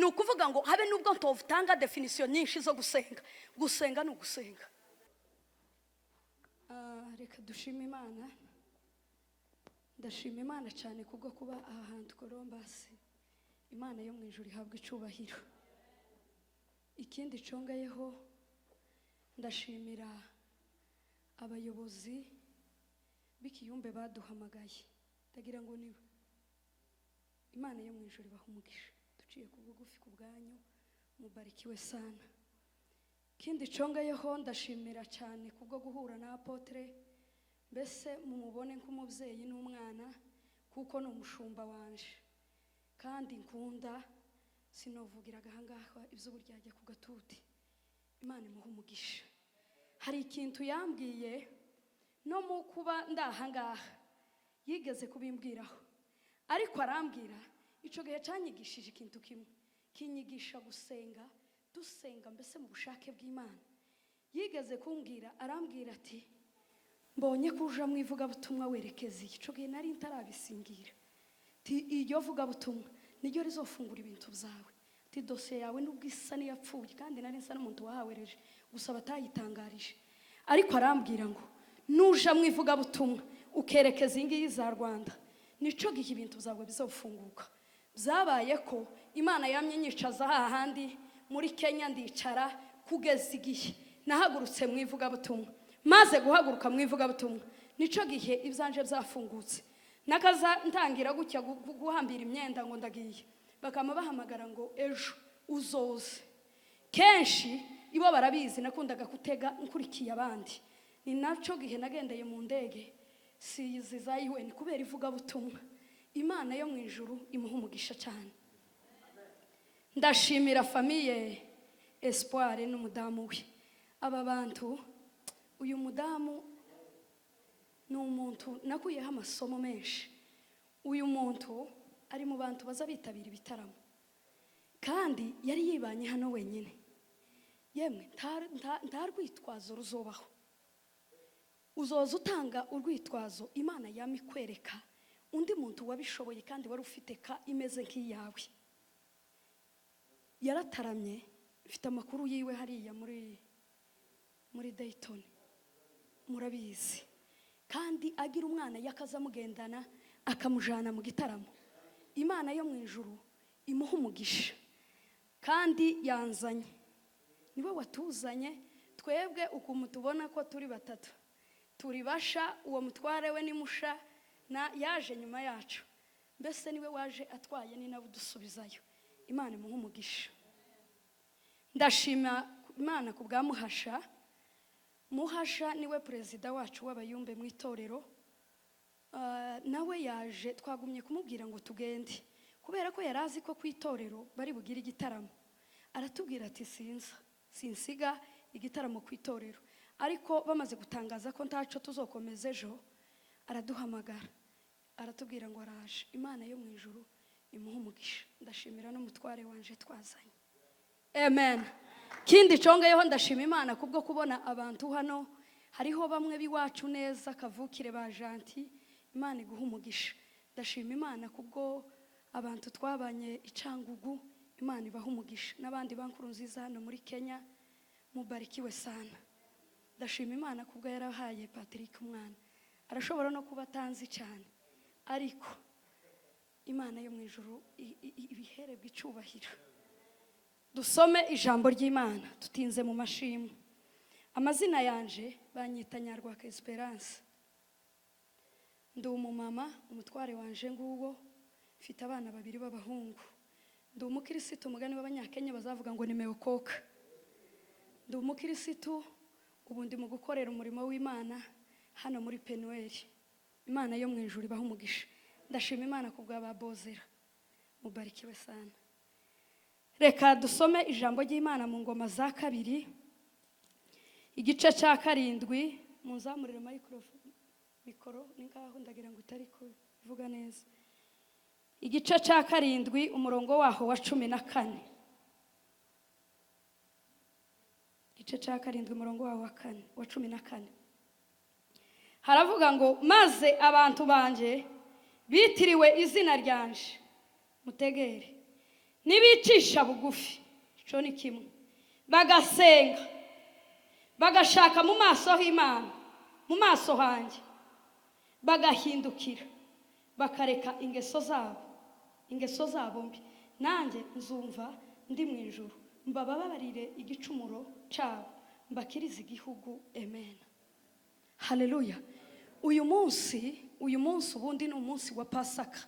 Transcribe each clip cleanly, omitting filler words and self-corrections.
ni ukuvuga ngo habe nubwo ntotanga definition nyinshi zo gusenga. Gusenga ni ugusenga. Reka dushime Imana. Ndashima Imana cyane kubwo kuba aha hantu Columbus. Imana yo mu ijuru ihabwa icubahiro. Ikindi congayeho ndashimira abayobozi b'ikiyumbe baduhamagaye. Ndagira ngo niwe Imana yo mu ijuru ibaha umugisha. Duciye ku bugufi ku bwanyu, mubarikiwe sana. Ikindi congayeho ndashimira cyane kubwo guhura na Apotre. Mbese mumubone nk'umubyeyi n'umwana kuko no umushumba wanje kandi nkunda sinovugiraga ahangaha iby'uburyajya ku gatuti. Imana imuha umugisha. Hari ikintu yambwiye no mu kuba ndahangaha yigeze kubimbwiraho, ariko arambwira ico gihe cyanyigishije ikintu kimwe, kinyigisha gusenga, dusenga mbese mu bushake bw'Imana. Yigeze kumbwira, arambwira ati mbonye kuja mu ivuga butumwa werekeza ico gihe nari ntarabisingira. Ti iyo vuga butumwa niryo rizofungura ibintu byawe. Ti dosiye yawe n'ubwisa niyapfuye kandi nari nsa n'umuntu wahawereje gusa batayitangarije. Ariko arambwira ngo nuja mu ivuga butumwa ukerekeza ingiyi za Rwanda nico gihe ibintu byawe bizofunguka. Byabaye ko Imana yamye nyicaza hahandi muri Kenya ndicara kugeza igihe nahagurutse mu ivuga butumwa. Maze guhaguruka mu ivuga butumwa nico gihe ibyanje byafungutse. Nakaza ntangira gutya guhambira imyenda ngo ndagiye, bakama bahamagara ngo ejo uzoze. Kenshi ibo barabizi nakundaga gutega nkurikiye abandi. Ni naco gihe nagendeye mu ndege siyiziza UN kubera ivuga butumwa. Imana yo mu ijuru imuha umugisha cyane. Ndashimira famille Espoir n'umudamu we. Aba bantu, uyu mudamu ni umuntu nakuyeho amasomo menshi. Uyu muntu ari mu bantu baza bitabira ibitaramo kandi yari yibanye hano wenyine. Yemwe nta rwitwazo ruzobaho. Uzoza utanga urwitwazo, Imana yamikwereka undi muntu wabishoboye kandi wari ufite ka imeze nk'iyawe. Yarataramye, mfite amakuru yiwe hariya muri Dayton, murabizi. Kandi agira umwana yakazamugendana akamujana mu gitaramo. Imana yo mu ijuru imuha umugisha kandi yanzanye. Niwe watuzanye twebwe uko tubona ko turi batatu. Turi basha, uwo mutware we ni musha na yaje nyuma yacu. Mbese niwe waje atwaye ni nabo dusubizayo. Imana imuha umugisha. Ndashima Imana ku bwa Muhasha. Muhasha niwe perezida wacu w'abayumbe mu itorero. Nawe yaje twagumye kumubwira ngo tugende kubera ko yarazi ko ku itorero bari bugira igitaramo. Aratubwira ati sinsiga igitaramo ku itorero, ariko bamaze gutangaza ko ntaco tuzokomeza ejo araduhamagara aratubwira ngo araje. Imana yo mu ijuru imuha umugisha. Ndashimira no mutware wanje twazanye. Amen. Kindi congeyeho ndashima Imana kubwo kubona abantu hano. Hariho bamwe biwacu neza kavukire ba Janti. Imana iguha umugisha. Ndashima Imana kubwo abantu twabanye icangugu. Imana ibaha umugisha. N'abandi bankuru nziza hano muri Kenya mubarikiwe sana. Ndashima Imana kubwo yarahaye Patrick umwana. Arashobora no kuba atanzi cyane, ariko Imana yo mu ijuru ibihere bw'icubahiro. Dusome ijambo ry'Imana tutinze mu mashimwe. Amazina yanje banyita Nyarwaka Esperance. Ndi umumama, umutware wanje nguwo, mfite abana babiri b'abahungu. Ndi umukirisitu, umugani w'Abanyakenya bazavuga ngo ni meokoka. Ndi umukirisitu, ubu ndi mu gukorera umurimo w'Imana hano muri Penuel. Imana yo mu ijuru ibaha umugisha. Ndashima Imana kubwa babozera. Mubarikiwe sana. Reka dusome ijambo ry'Imana mu Ngoma za 2 igice cya 7. Munzamurire mikoro ningaho ndagira ngo utari kuvuga neza. Igice cya 7 umurongo waho wa 14. Igice cya 7 umurongo waho wa 14. Haravuga ngo maze abantu banje bitiriwe izina ryanje mutegere nibicisha bugufi, ico ni kimwe, bagasenga, bagashaka mu maso h'Imana, mu maso hanjye, bagahindukira, bakareka ingeso zabo mbi, nanjye nzumva ndi mu ijuru, mbababarire igicumuro cyabo, mbakiriza igihugu. Amen, haleluya. Uyu munsi ubundi ni umunsi wa Pasaka,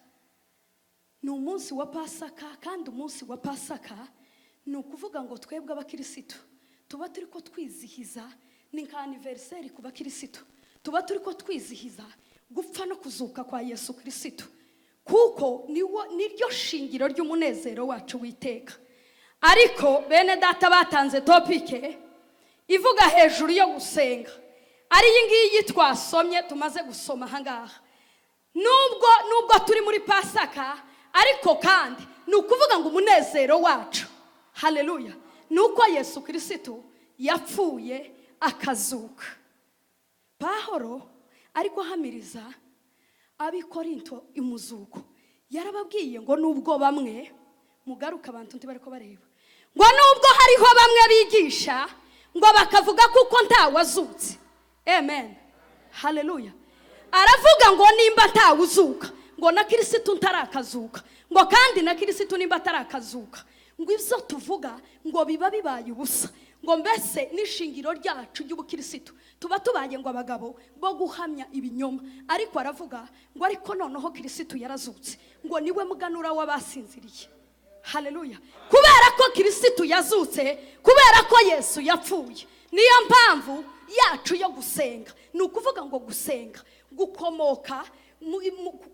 ni umunsi wa Pasaka, kandi umunsi wa Pasaka ni ukuvuga ngo twebwe abakirisitu tuba turi ko twizihiza, ni nka anniversaire ku bakirisitu, tuba turi ko twizihiza gupfa no kuzuka kwa Yesu Kristo, kuko niryo shingiro ry'umunezero wacu witeka. Ariko bene data batanze topike ivuga hejuru yo gusenga, ari iyi ngiyi twasomye tumaze gusoma ahangaha. Nubwo turi muri Pasaka, ariko kandi ni ukuvuga ngo umunezero wacu, haleluya, ni uko Yesu Kristo yapfuye akazuka. Pawulo ariko ahamiriza ab'Ikorinto imuzuko, yarababwiye ngo nubwo bamwe, mugaruka abantu ntibari ko bareba, ngo nubwo hariho bamwe bigisha ngo bakavuga kuko ntawazutse. Amen, haleluya. Aravuga ngo nimba ntawuzuka, ngo na Kristo ntarakazuka, ngo kandi na Kristo nimba atarakazuka, ngo ibyo tuvuga ngo biba bibaye ubusa, ngo mbese n'ishingiro ryacu ry'ubukirisitu tuba tubaye ngo abagabo bo guhamya ibinyoma. Ariko aravuga ngo ariko noneho Kristo yarazutse, ngo niwe muganura w'abasinziriye. Haleluya. Kubera ko Kristo yazutse, kubera ko Yesu yapfuye, niyo mpamvu yacu yo gusenga. Ni ukuvuga ngo gusenga gukomoka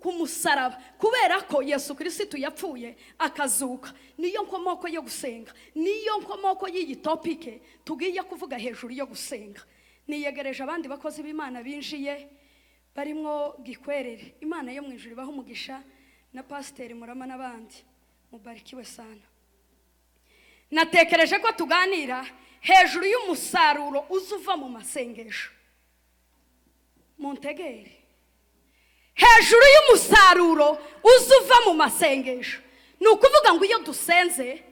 ku musaraba, kubera ko Yesu Kristo yapfuye akazuka, niyo nkomoko yo gusenga, niyo nkomoko y'iyi topike tugiye kuvuga hejuru yo gusenga. Niyegereje abandi bakozi b'Imana binjiye, barimo Gikwerere, Imana yo mu ijuru ibaho umugisha, na Pasiteri Murama n'abandi, mubarikiwe sana. Natekereje ko tuganira hejuru y'umusaruro uzuva mu masengesho. Montegeri, hejuru y'umusaruro uzuva mu masengesho. Ni ukuvuga ngo iyo dusenze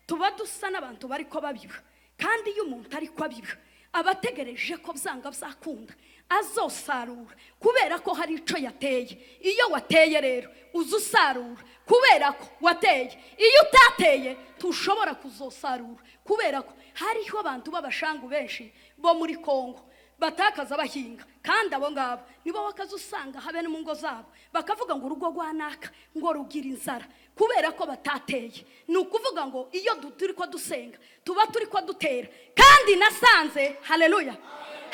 tuba dusa n'abantu bari ko babiba, kandi iyo umuntu ari ko abiba abategereje ko byanga byakunda azosarura, kubera ko hari ico yateye. Iyo wateye rero uzusarura, kubera ko wateye. Iyo utateye tushobora kuzosarura, kubera ko hariho abantu b'abashangu benshi bo muri Kongo batakaza bahinga, kandi abo ngabo nibo bakazusanga habe no mu ngo zabo bakavuga ngo urugo rwanaka ngo rugira inzara, kubera ko batateye. Ni ukuvuga ngo iyo turi ko dusenga tuba turi ko dutera. Kandi nasanze, haleluya,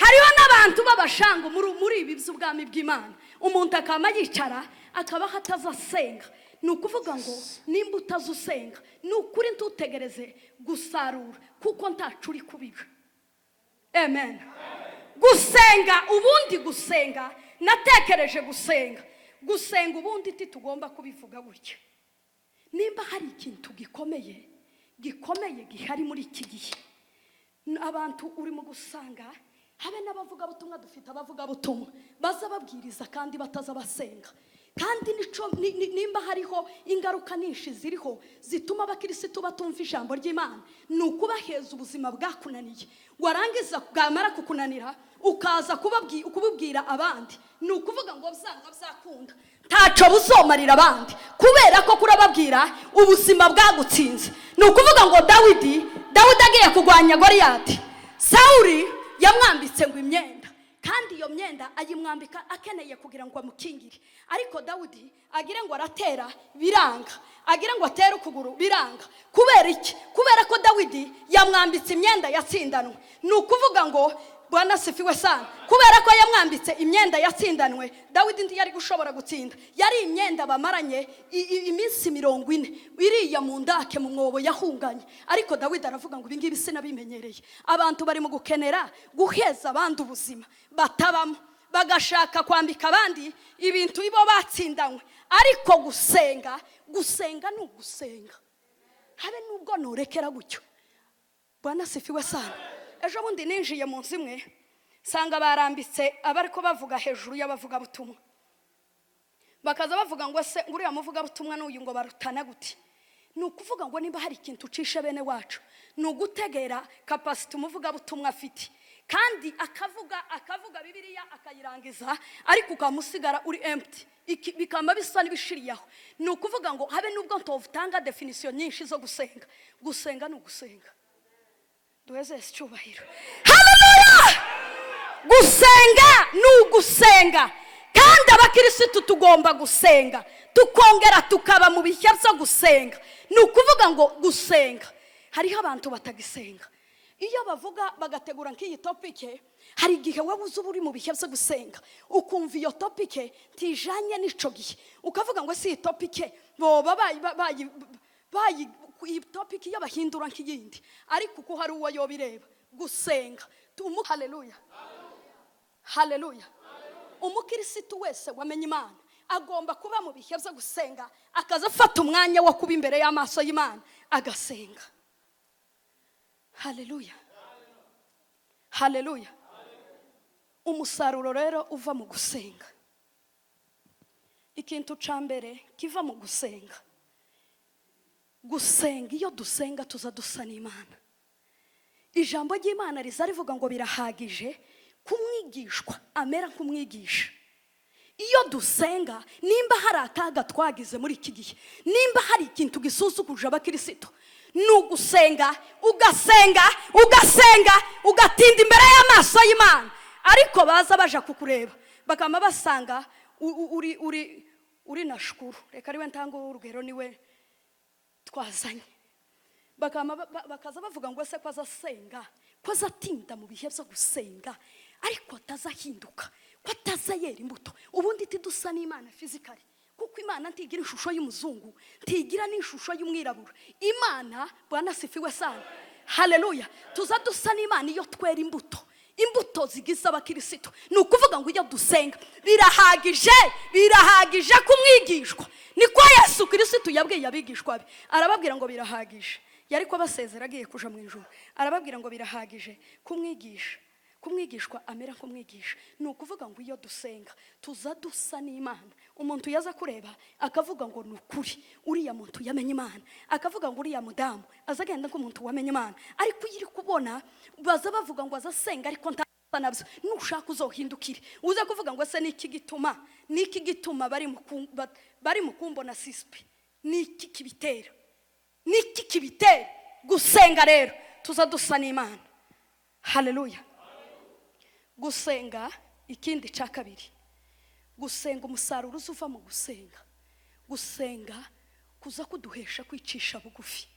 hariho n'abantu b'abashangu muri ibi by'ubwami bw'Imana, umuntu akama yicara akaba hatazasenga. Ni ukuvuga ngo nimba utazusenga, ni ukuri ntutegereze gusarura, kuko ntacu uri kubiba. Amen. Gusenga, ubundi gusenga, natekereje gusenga ubundi tugomba kubivuga gutya. Nimba hari ikintu gikomeye gihari muri iki gihe, abantu urimo gusanga habe n'abavuga butumwa, dufite abavuga butumwa baza babwiriza kandi bataza basenga. Kandi nimba hariho ingaruka nyinshi ziriho zituma abakirisitu batumva ijambo ry'Imana, ni ukubaheza ubuzima bwakunaniye, warangiza bwamara kukunanira ukaza kububwira abandi. Ni ukuvuga ngo byanga byakunda ntaco buzomarira abandi, kubera ko kurababwira ubuzima bwagutsinze. Ni ukuvuga ngo Dawidi agiye kugwanya Goliyati, Sawuli yamwambitse ngo imyenda, kandi iyo myenda ayimwambika akeneye kugira ngo amukingire. Ariko Dawidi agire ngo aratera biranga, agire ngo atere ukuguru biranga. Kubera iki? Kubera ko Dawidi yamwambitse imyenda yatsindanwe. Ni ukuvuga ngo Bwana sifiwe sana, kubera ko yamwambitse imyenda yatsindanwe, Dawidi ntiyari gushobora gutsinda. Yari imyenda bamaranye iminsi 40 iriya mu ndake mu mwobo yahunganye. Ariko Dawidi aravuga ngo ibingibi sinabimenyereye. Abantu bari mu gukenera guheza abandi ubuzima batabamo, bagashaka kwambika abandi ibintu ibo batsindanywe. Ariko gusenga ni ugusenga, habe nubwo norekera gutyo. Bwana sifiwe sana. Ejo bundi ninjiye mu nzu imwe, sanga barambitse abariko bavuga hejuru y'abavuga butumwa, bakaza bavuga ngo se nguriya muvuga butumwa n'uyu ngo barutana gute. ni ukuvuga ngo nimba hari ikintu ucisha bene wacu ni ugutegera kapasiti umuvugabutumwa afite, kandi akavuga Bibiliya akayirangiza ariko ukamusigara uri empty, bikaba bisa n'ibishiriyaho. ni ukuvuga ngo habe nubwo ntotanga definition nyinshi zo gusenga. Gusenga ni ugusenga. Duheze icyubahiro. Haleluya! Gusenga ni ugusenga, kandi abakirisitu tugomba gusenga tukongera tukaba mu bihe byo gusenga. ni ukuvuga ngo gusenga, hariho abantu batagisenga. Iyo bavuga bagategura nk'iyi topike, hari igihe wowe uzi uba uri mu bihe byo gusenga ukumva iyo topike ntijanye n'ico gihe, ukavuga ngo si iyi topike boba iyi topike iyo bahindura nk'iyindi, ariko uko hari uwo yobireba. Gusenga haleluya, haleluya. Umukirisitu wese wamenye Imana agomba kuba mu bihe byo gusenga, akaza afata umwanya wo kuba imbere y'amaso y'Imana agasenga. Haleluya, haleluya. Umusaruro rero uva mu gusenga, ikintu ca mbere kiva mu gusenga. Gusenga, iyo dusenga tuza dusa n'Imana. Ijambo ry'Imana riza rivuga ngo birahagije kumwigishwa amera nk'umwigisha. Iyo dusenga, nimba hari akaga twagize muri iki gihe, nimba hari ikintu gisuzuguje abakirisitu, ni ugusenga, ugasenga ugatinda imbere y'amaso y'Imana. Ariko baza baja kukureba bakama basanga uri na shukuru, reka ariwe ntanga urugero, niwe twazanye. Bakaza bavuga ngo ese ko azasenga, ko azatinda mu bihe byo gusenga, ariko atazahinduka, ko atazayera imbuto. Ubundi tidusa n'Imana physically, kuko Imana ntigira ishusho y'umuzungu, ntigira n'ishusho y'umwirabura. Imana Bwana sifiwe sana, haleluya. Tuza dusa n'Imana iyo twera imbuto zigize abakirisitu. ni ukuvuga ngo iyo dusenga birahagije kumwigishwa. Niko Yesu Kristo yabwiye abigishwa be, arababwira ngo birahagije. Yari ko basezera agiye kuja mu ijuru, arababwira ngo birahagije kumwigishwa amera nk'umwigisha. ni ukuvuga ngo iyo dusenga tuza dusa n'Imana. Umuntu yaza kureba akavuga ngo ni ukuri uriya muntu yamenye Imana, akavuga ngo uriya mudamu azagenda nk'umuntu wamenye Imana. Ariko iyo uri kubona baza bavuga ngo azasenga ariko ntabyo, nushaka uzohindukire uza kuvuga ngo ese niki gituma bari mu kumbona sispe, niki kibitera gusenga. Rero tuza dusa n'Imana. Haleluya. Gusenga, ikindi cya kabiri, gusenga umusaruro uva mu gusenga kuza kuduhesha kwicisha bugufi.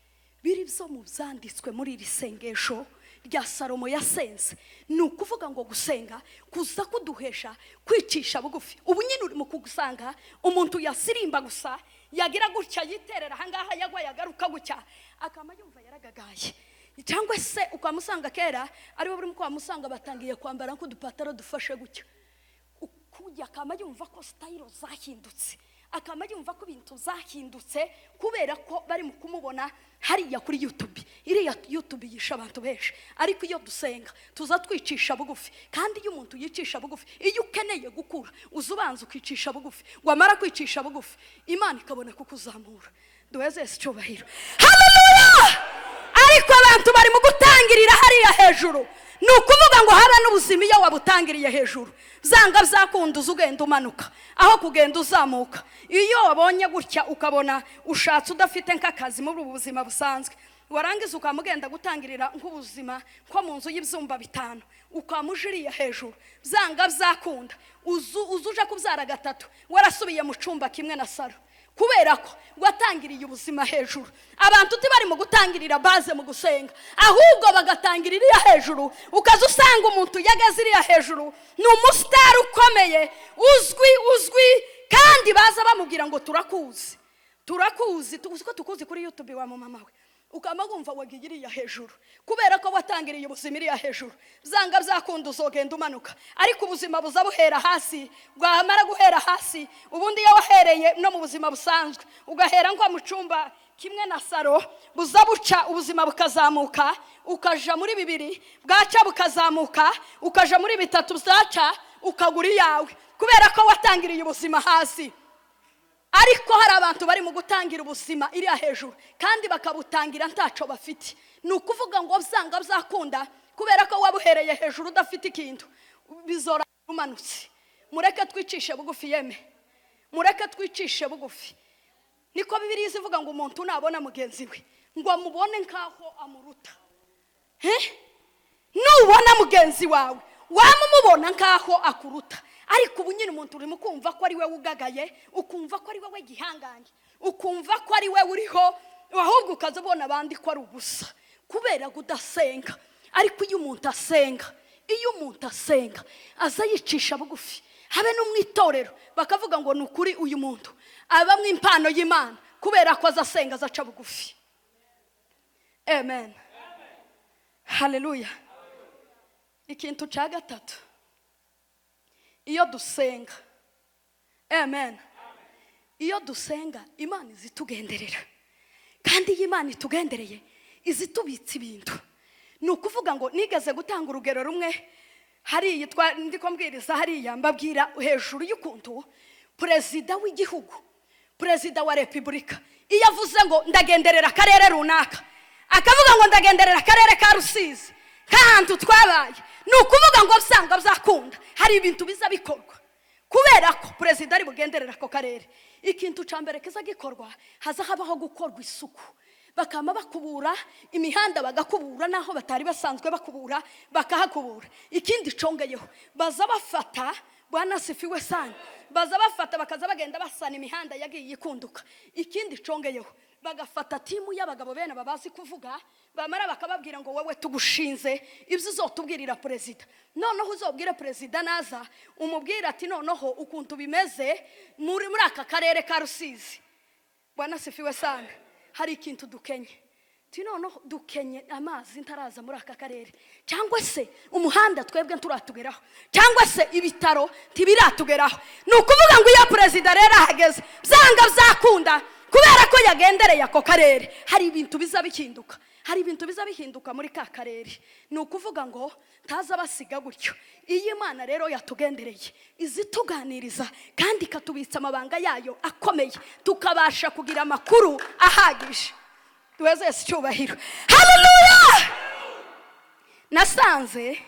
Biri byo mu byanditswe muri iri sengesho rya Salomo yasenze. ni ukuvuga ngo gusenga kuza kuduhesha kwicisha bugufi. Ubu nyine uri mu kugusanga umuntu yasirimba gusa, yagira gutya yiterera ahangaha, yagwa yagaruka gutya, akama yumva yaragagaye. Cyangwa se ukamusanga kera aribo buri muko wamusanga batangiye kwambara nk'udupataro dufashe gutya, ukujya akama yumva ko style zahindutse, akama yumva ko ibintu zahindutse kubera ko bari mu kumubona hariya kuri YouTube. Iriya YouTube yisha abantu benshi. Ariko iyo dusenga tuza twicisha bugufi, kandi iyo umuntu yicisha bugufi, iyo ukeneye gukura uzubanza ukicisha bugufi, wamara kwicisha bugufi Imana ikabona kukuzamura. Duheze icyubahiro. Haleluya. Ariko abantu bari mu gutangirira hariya hejuru. ni ukuvuga ngo haba n'ubuzima iyo wabutangiriye hejuru, zanga byakunda uzugenda umanuka aho kugenda uzamuka. Iyo wabonye gutya ukabona ushatse udafite nk'akazi muri ubu buzima busanzwe, warangiza ukamugenda gutangirira nk'ubuzima nko mu nzu y'ibyumba 5, ukamujiriye hejuru, zanga byakunda uzuja kubyara 3 warasubiye mu cyumba kimwe na saro, kubera ko watangiriye ubuzima hejuru. Abantu bari mu gutangirira baze mu gusenga, ahubwo bagatangirira hejuru. Ukaza usanga umuntu yagaziriye hejuru, ni umustar ukomeye, uzwi, kandi baza bamubwira ngo turakuzi ko tukuzi kuri YouTube wa mama we, ukamagumva wagigiriye hejuru kubera ko watangiriye ubuzima iriya hejuru. Zanga byakunda uzogenda umanuka, ariko ubuzima buza buhera hasi. Bwamara guhera hasi, ubundi iyo wahereye no mu buzima busanzwe ugahera nko mu cyumba kimwe na saro, buza buca ubuzima bukazamuka, ukaja muri 2, bwaca bukazamuka, ukaja muri 3, bzaca ukagura yawe, kubera ko watangiriye ubuzima hasi. ariko hari abantu bari mu gutangira ubuzima iriya hejuru kandi bakabutangira ntaco bafite. Ni ukuvuga ngo byanga byakunda kubera ko wabuhereye hejuru udafite ikintu bizora umanutse. Mureke twicishe bugufi yeme, mureke twicishe bugufi. Niko Bibiliya ivuga ngo umuntu nabona mugenzi we ngo amubone nkaho amuruta. Nubona mugenzi wawe wamumubona nkaho akuruta, ariko ubu nyine umuntu urimo kumva ko ari we ugagaye, ukumva ko ari we gihangange, ukumva ko ari we uriho, ahubwo ukazabona abandi ko ari ubusa kubera kudasenga. Ariko iyo umuntu asenga aza yicisha bugufi, habe no mwitorero bakavuga ngo nukuri uyu muntu aba mu impano y'Imana kubera ko azasenga azaca bugufi. Amen. Haleluya. Ikintu cya gatatu, iyo dusenga, amen, iyo dusenga Imana izitugenderera, kandi iyo Imana itugendereye izitubitsa ibintu. Ni ukuvuga ngo nigeze gutanga urugero rumwe hariya ndiko mbwiriza hariya, mbabwira hejuru y'ukuntu perezida w'igihugu, perezida wa repubulika iyo avuze ngo ndagenderera akarere runaka, akavuga ngo ndagenderera akarere ka Rusizi kantu twabaye, ni ukuvuga ngo byanga byakunda hari ibintu biza bikorwa kubera ko perezida ari bugenderera ako karere. Ikintu cyambere kiza gikorwa, haza habaho gukorwa isuku, bakama bakubura imihanda, bagakubura naho batari basanzwe bakubura bakahakubura. Ikindi congeyeho, baza bafata, Bwana sifiwe sana, baza bafata bakaza bagenda basana imihanda yagiye ikunduka. Ikindi congeyeho, bagafata timu y'abagabo bene babazi kuvuga, bamara bakababwira ngo wowe tugushinze ibyo uzotubwirira perezida. Noneho uzobwire perezida naza umubwira ati noneho ukuntu bimeze muri aka karere ka Rusizi. Bwana sifiwe sana. Hari ikintu dukenye, noneho dukenye amazi ntaraza muri aka karere, cyangwa se umuhanda twebwe turatugeraho, cyangwa se ibitaro tibiratugeraho. Ni ukuvuga ngo iyo perezida rero ahageze byanga byakunda kubera ko yagendereye ako karere, hari ibintu biza bihinduka, hari ibintu biza bihinduka muri ka karere. Ni ukuvuga ngo taza basiga gutyo. Iyi Imana rero yatugendereye izituganiriza kandi ikatubitsa amabanga yayo akomeye, tukabasha kugira amakuru ahagije. Tuweze icyubahiro. Haleluya. Nasanze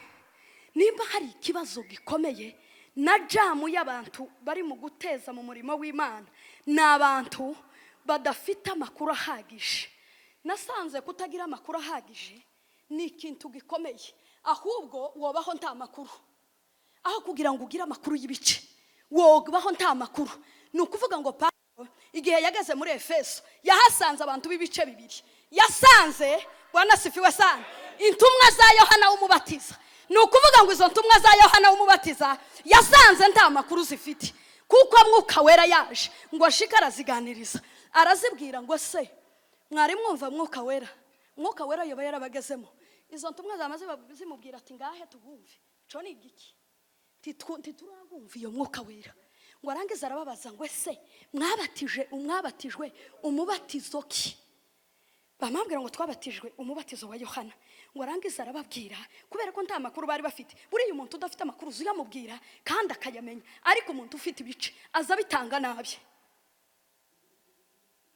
nimba hari ikibazo gikomeye na jamu y'abantu bari mu guteza mu murimo w'Imana, n'abantu badafite amakuru ahagije. Nasanze kutagira amakuru ahagije ni ikintu gikomeye, ahubwo wobaho nta makuru. Aho kugira ngo ugire amakuru y'ibice, wobaho nta makuru. Ni ukuvuga ngo Pawulo igihe yageze muri Efeso yahasanze abantu b'ibice bibiri. Yasanze, Bwana sifiwe sana, intumwa za Yohana w'umubatiza. Ni ukuvuga ngo izo ntumwa za Yohana w'umubatiza yasanze nta makuru zifite, kuko Mwuka Wera yaje ngo ashikara ziganiriza, arazibwira ngo se mwari mwumva Mwuka Wera? Mwuka Wera yoba yarabagezemo. Izo ntumwa zamaze zimubwira ati ngahe tugumve cyo ni igiki, tituragumva iyo Mwuka Wera. Ngo arangiza arababaza ngo se umwabatijwe umubatizo ki? Bamambwira ngo twabatijwe umubatizo wa Yohana. Ngo arangiza arababwira kubera ko nta makuru bari bafite. Buri umuntu udafite amakuru uzuyamubwira kandi akayamenya, ariko umuntu ufite ibice aza bitanga nabi,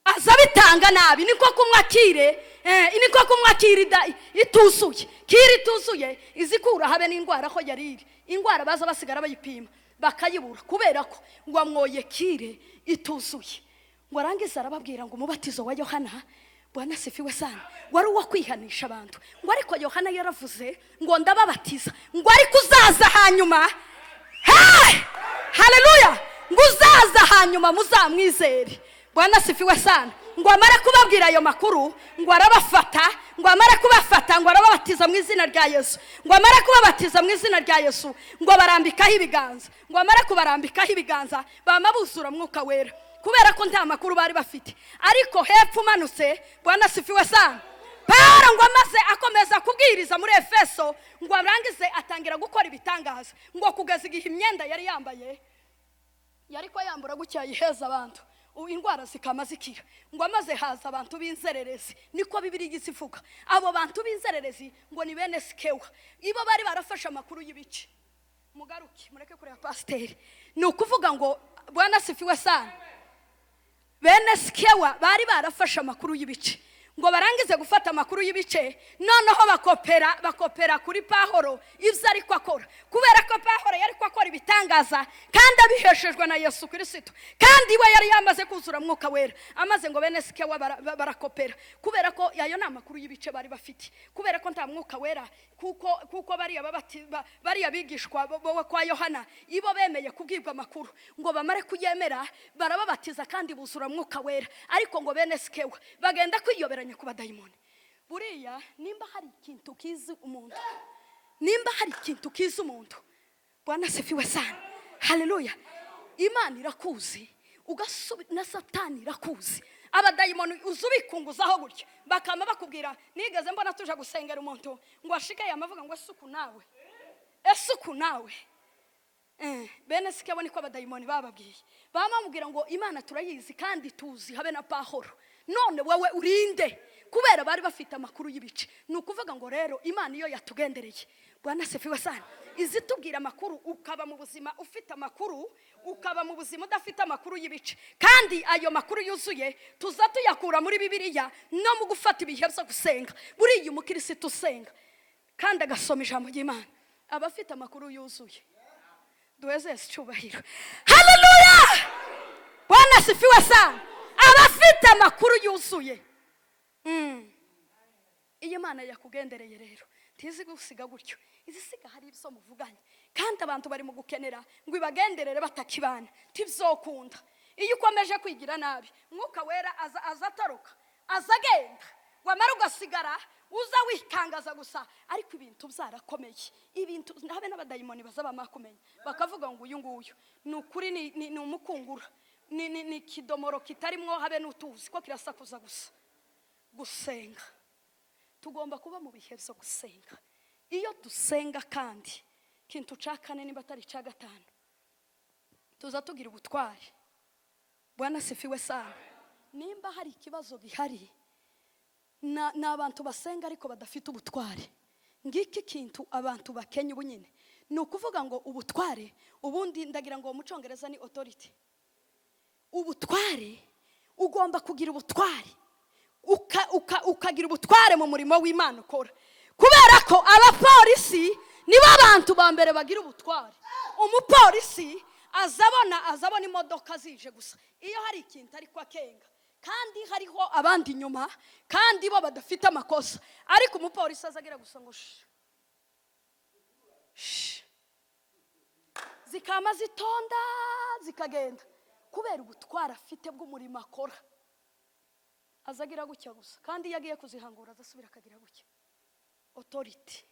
azabitanga nabi. Niko kumwakire niko kumwakira ituzuye, kiri ituzuye izikura habe n'indwara ho yariri. Indwara baza basigara bayipima bakayibura kubera ko ngo amwoye kire ituzuye. Ngo arangiza arababwira ngo umubatizo wa Yohana, Bwana sifiwe sana, wari uwo kwihanisha abantu. Ngo ariko Yohana yaravuze ngo ndababatiza, ngo ariko uzaza hanyuma, haleluya, ngo uzaza hanyuma muzamwizere. Bwana sifiwe sana. Ngo amara kubabwira ayo makuru, ngo arabafata, ngo amara kubafata, ngo arababatiza mu izina rya Yesu. Ngo amara kubabatiza mu izina rya Yesu, ngo barambikaho ibiganza. Ngo amara kubarambikaho ibiganza bamabuzura Mwuka Wera kubera ko nta makuru bari bafite. Ariko hepfo manutse, Bwana sifiwe sana, Pawulo ngo amaze akomeza kubwiriza muri Efeso, ngo arangize atangira gukora ibitangaza, ngo kugeza igihe imyenda yari yambaye yari ko yambura gucya yiheza abantu, indwara zikama zikira. Ngo amaze haza abantu b'inzererezi, niko Bibiliya izivuga. Abo bantu b'inzererezi ngo ni bene Sikewa, ibo bari barafashe amakuru y'ibice. Mugaruki mureke kureba pasiteri. Ni ukuvuga ngo Bwana sifiwe sana, bene Sikewa bari barafashe amakuru y'ibice ngo barangize gufata amakuru y'ibice, noneho bakopera kuri Pawulo ibyo ariko akora, kubera ko Pawulo yari akora ibitangaza kandi abiheshejwe na Yesu Kristo, kandi we yari yamaze kuzura mwuka wera. Amaze ngo bene Sikewa barakopera, kubera ko yayo ni amakuru y'ibice bari bafite, kubera ko nta mwuka wera, kuko bariya bigishwa bo kwa Yohana ibo bemeye kubwirwa amakuru, ngo bamare kuyemera barababatiza kandi buzura mwuka wera. Ariko ngo bene Sikewa bagenda kwiyoberanya ku badayimoni. Buriya nimba hari ikintu kizi umuntu, Bwana asifiwe sana, haleluya. Imana irakuzi, na Satani irakuzi. Abadayimoni uzubikunguzaho gutya bakama bakubwira. Nigeze mbona tuje gusengera umuntu ngo ashikaye amavuga ngo esuku nawe bene Sikewa niko abadayimoni bababwiye, bamubwira ngo Imana turayizi kandi tuzi habe na Pawulo, none wewe urinde, kubera bari bafite amakuru y'ibice. Nukuvuga ngo rero Imana iyo yatugendereye, Bwana asifiwe sana, izi tubwira amakuru, ukaba mu buzima ufite amakuru, ukaba mu buzima udafite amakuru y'ibice. Kandi ayo makuru yuzuye tuza tuyakura muri Bibiliya no mu gufata ibihe byo gusenga. Buriya umukristo usenga kandi agasoma ijambo ry'Imana aba afite amakuru yuzuye. Duweze cyubahiro, haleluya. Bwana asifiwe sana, aba afite amakuru yuzuye. Iyo Imana yakugendereye rero tizi gusiga gutyo, izisiga hari ibyo muvuganye, kandi abantu bari mu gukenera ngo ibagenderere batakibana, tivzokunda. Iyo ukomeje kwigira nabi, mwuka wera azataruka, azagenda, wamara ugasigara uza wikangaza gusa. Ariko ibintu byarakomeye, ibintu habe n'abadayimoni bazaba makumenya, bakavuga ngo uyu nguyu ni ukuri, ni umukungura, ni kidomoro kitarimwo habe n'utuzi ko kirasakuza gusa. Gusenga, tugomba kuba mu bihe byo gusenga. Iyo dusenga kandi kintu cakane nimba atari ca gatanu, tuza tugira ubutwari. Bwana asifiwe sana. Nimba hari ikibazo gihari na abantu basenga ariko badafite ubutwari, ngiki kintu abantu bakenya ubunyine, ni ukuvuga ngo ubutware, ubundi ndagira ngo mu Cyongereza ni authority. Ubutware, ugomba kugira ubutwari, ukagira ubutware mu murimo w'Imana ukora, kubera ko abapolisi nibo abantu ba mbere bagira ubutware. Umupolisi azabona imodoka zije gusa iyo hari ikintu ariko akenga, kandi hariho abandi nyuma kandi bo badafite amakosa, ariko umupolisi azagira gusa ngo zikama zitonda zikagenda, kubera ubutwara afite bw'umurimo akora. Azagira gutya gusa, kandi yagiye kuzihangura azasubira akagira gutya. Authority.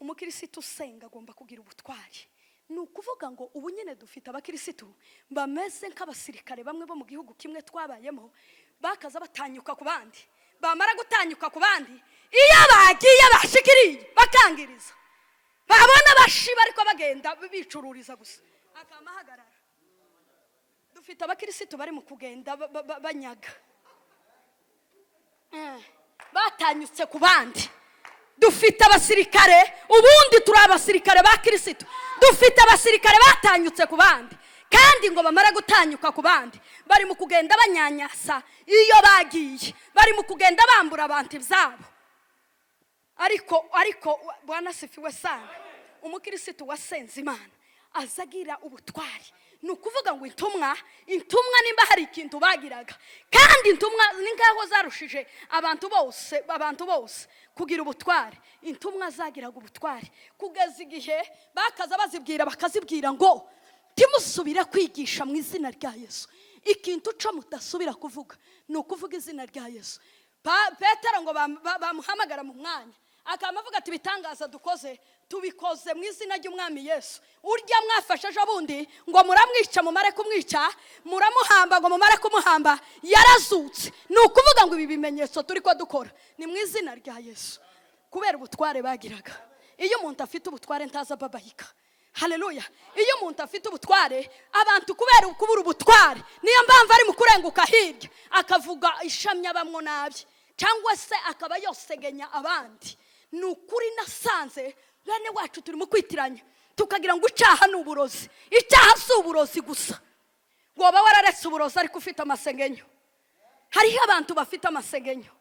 Umukristo usenga agomba kugira ubutwari. Ni ukuvuga ngo ubu nyine dufite abakristo bameze nk'abasirikare bamwe bo mu gihugu kimwe twabayemo, bakaza batanyuka ku bandi, bamara gutanyuka ku bandi, iyo bagiye bashikiriye bakangiriza, babona bashiba ariko bagenda bicururiza gusa, akamahagarara. Dufite abakristo bari mu kugenda banyaga, batanyutse ku bandi. Dufite abasirikare, ubundi turi abasirikare ba Kristo, dufite abasirikare batanyutse ku bandi, kandi ngo bamara gutanyuka ku bandi bari mu kugenda banyanyasa. Iyo bagiye bari mu kugenda bambura abantu ibyabo. Ariko Bwana asifiwe sana, umukristo wasenze Imana azagira ubutwari. Ni ukuvuga ngo intumwa nimba hari ikintu bagiraga, kandi intumwa ningaho zarushije abantu bose kugira ubutwari. Intumwa zagiraga ubutwari kugeza igihe bakaza bazibwira bakazibwira ngo timusubira kwigisha mu izina rya Yesu. Ikintu cyo mutasubira kuvuga ni ukuvuga izina rya Yesu. Petero ngo bamuhamagara mu mwanya, akamavuga ati bitangaza dukoze tubikoze mu izina ry'umwami Yesu. Urya mwafashe ejo bundi ngo muramwica mumare kumwica, muramuhamba ngo mumare kumuhamba, yarazutse. Ni ukuvuga ngo ibi bimenyetso turi ko dukora ni mu izina rya Yesu, kubera ubutware bagiraga. Iyo umuntu afite ubutware ntaza babayika, haleluya. Iyo umuntu afite ubutware, abantu kubera kubura ubutware niyo mpamvu ari mu kurenguka hirya akavuga ishamya bamwo nabi, cyangwa se akaba yosegenya abandi. Ni ukuri nasanze bene wacu turi mu kwitiranya tukagira ngo icyaha ni uburozi. Icyaha si uburozi gusa, woba wararetse uburozi ariko ufite amasengenyo. Hariho abantu bafite amasengenyo.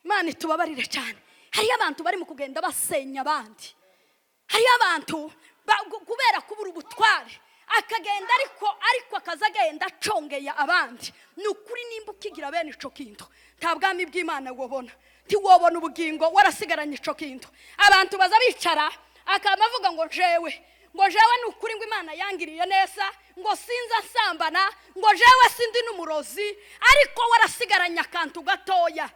Imana itubabarire cyane. Hariho abantu bari mu kugenda basenya abandi. Hariho abantu kubera kubura ubutware akagenda ariko akazagenda acongeye abandi. Ni ukuri nimba ukigira bene ico kintu nta bwami bw'Imana wobona. Ntiwobona ubugingo warasigaranye ico kintu. Abantu baza bicara akamavuga ngo jewe ni ukuri ngo Imana yangiriye neza, ngo sinza nsambana, ngo jewe sindi n'umurozi, ariko warasigaranye akantu gatoya.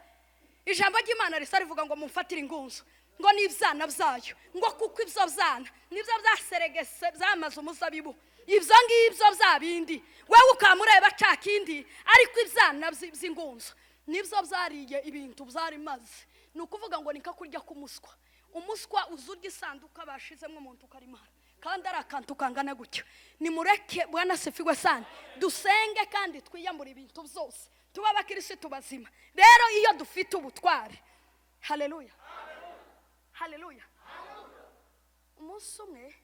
Ijambo ry'Imana risa rivuga ngo mumfatire ingunzu, ngo n'ivyana byayo, ngo kuko ivyo vyana nivyo byaseregese byamaze umuzabibu. Ivyo ngibyo byabindi wewe ukamureba cakindi, ariko ivyana by'ingunzu nivyo byariye ibintu byari maze. Nukuvuga ngo nika kurya kumuswa. Umuswa uzurya isanduka bashizemo umuntu karimara, kandi arakantu kangana gutyo. Nimureke Bwana sifiwe sana, dusenge kandi twiyambura ibintu byose, tuba abakirisitu bazima. Rero iyo dufite ubutware, haleluya, haleluya. Umunsi umwe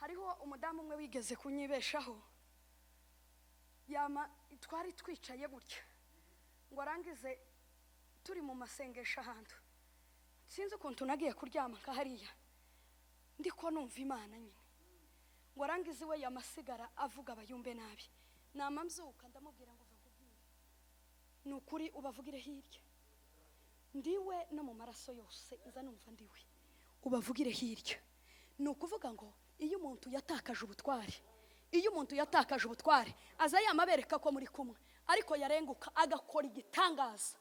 hariho umudamu umwe wigeze kunyibeshaho, twari twicaye gutya ngo arangize turi mu masengesho ahantu, sinzi ukuntu nagiye kuryama kahariya ndiko numva Imana nyine, ngo arangize we yamasigara avuga abayumbe nabi. Namamzuka ndamubwira ngo vakubwire ni ukuri ubavugire hirya, ndiwe no mu maraso yose iza numva ndiwe, ubavugire hirya. Ni ukuvuga ngo iyo umuntu yatakaje ubutware, aza yamabereka ko muri kumwe, ariko yarenguka agakora igitangaza,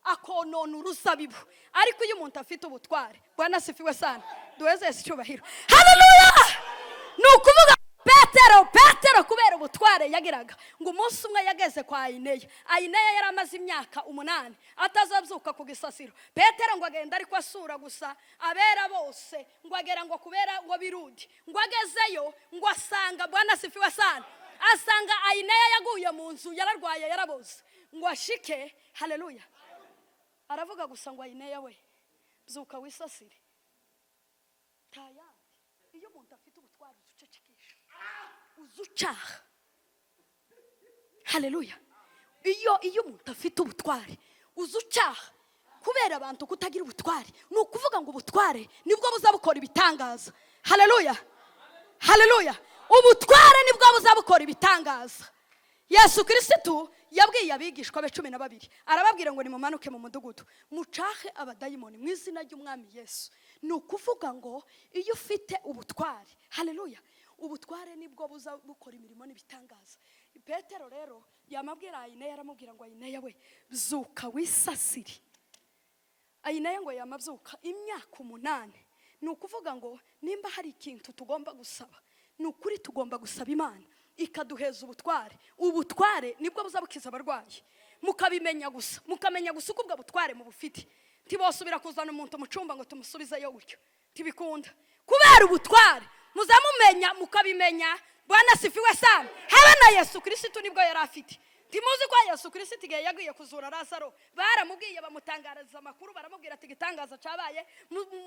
akonona uruzabibu. Ariko iyo umuntu afite ubutware, Bwana sifiwe sana, duwezese icyubahiro, haleluya. Ni ukuvuga Petero kubera ubutware yagiraga, ngo umunsi umwe yageze kwa Ayineya yari amaze imyaka 8 atazabyuka ku gisasiro. Petero ngo agenda ariko asura gusa abera bose, ngo agera ngo kubera ngo birudi, ngo agezeyo ngo asanga Bwana sifiwe sana, asanga Ayineya yaguye mu nzu, yararwaye yaraboze. Ngo ashike, haleluya, aravuga gusa ngo Ayineya we byuka wisasire. Tayari iyo umuntu afite ubutware uzucecekesha, uzucaha, haleluya. Iyo umuntu afite ubutware uzucaha, kubera abantu kutagira ubutware. Ni ukuvuga ngo ubutware nibwo buzabukora ibitangaza, haleluya, haleluya. Ubutware nibwo buzabukora ibitangaza. Yesu Kristo yabwiye abigishwa be 12, arababwira ngo nimumanuke mu mudugudu mucahe abadayimoni mu izina ry'umwami Yesu. Ni ukuvuga ngo iyo ufite ubutware, haleluya, ubutware nibwo buza bukora imirimo n'ibitangaza. Petero rero yamabwira Ayineya, aramubwira ngo Ayineya we zuka wisasire. Ayineya ngo yamazuka imyaka 8. Ni ukuvuga ngo nimba hari ikintu tugomba gusaba, ni ukuri tugomba gusaba Imana ikaduheza ubutware. Ubutware nibwo buzabukiza abarwayi, mukamenya gusa uko ubwo butware mu bufite. Ntibosubira kuzana umuntu mu cyumba ngo tumusubizeyo gutyo, tibikunda. Kubera ubutware muzamumenya mukabimenya. Bwana sifiwe sana, habe na Yesu Kristo nibwo yari afite. Timuzi kwa Yesu Kristo igihe yagiye kuzura Lazaro, baramubwiye bamutangariza amakuru, baramubwira ati gitangaza cabaye,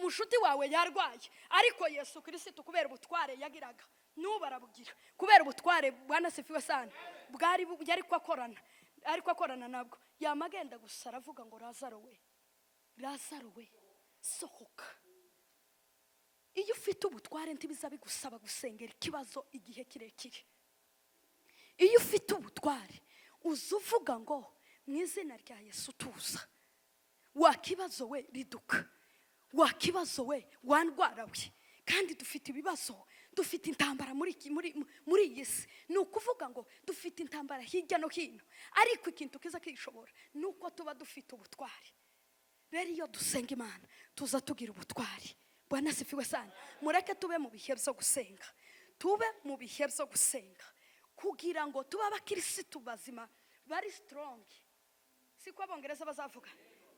mushuti wawe yarwaye. Ariko Yesu Kristo kubera ubutware yagiraga n'ubu arabugira, kubera ubutware Bwana sifiwe sana bwari ariko akorana nabwo. Yamagenda gusa aravuga ngo Lazaro we sohoka. Iyo ufite ubutware ntibiza bigusaba gusengera ikibazo igihe kirekire. Iyo ufite ubutware uzuvuga ngo mu izina rya Yesu tuza, wakibazo we riduka, wakibazo we wandwara we. Kandi dufite ibibazo, dufite intambara muri iyi si. Ni ukuvuga ngo dufite intambara hirya no hino, ariko ikintu kiza kishobora nuko tuba dufite ubutware. Rero iyo dusenga Imana tuza tugira ubutware. Bwana sifiwe sana. Mureke tube mu bihe byo gusenga, kugira ngo tuba abakirisitu bazima bari strong. Siko abongereza bazavuga,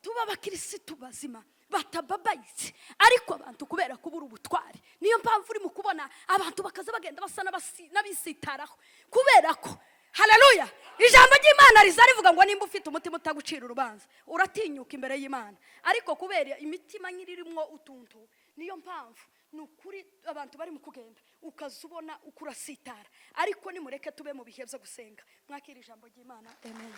tuba abakirisitu bazima batababayitse. Ariko abantu kubera kubura ubutware, niyo mpamvu uri mu kubona abantu bakaza bagenda basa n'abisitaraho, kubera ko, haleluya, ijambo ry'Imana rizarivuga ngo nimba ufite umutima utagucira urubanza uratinyuka imbere y'Imana. Ariko kubera imitima nyiririmo utuntu, niyo mpamvu ni ukuri abantu bari mu kugenda ukaza ubona uko urasitara, ariko nimureke tube mu bihe byo gusenga. Mwakira ijambo ry'Imana. Amen.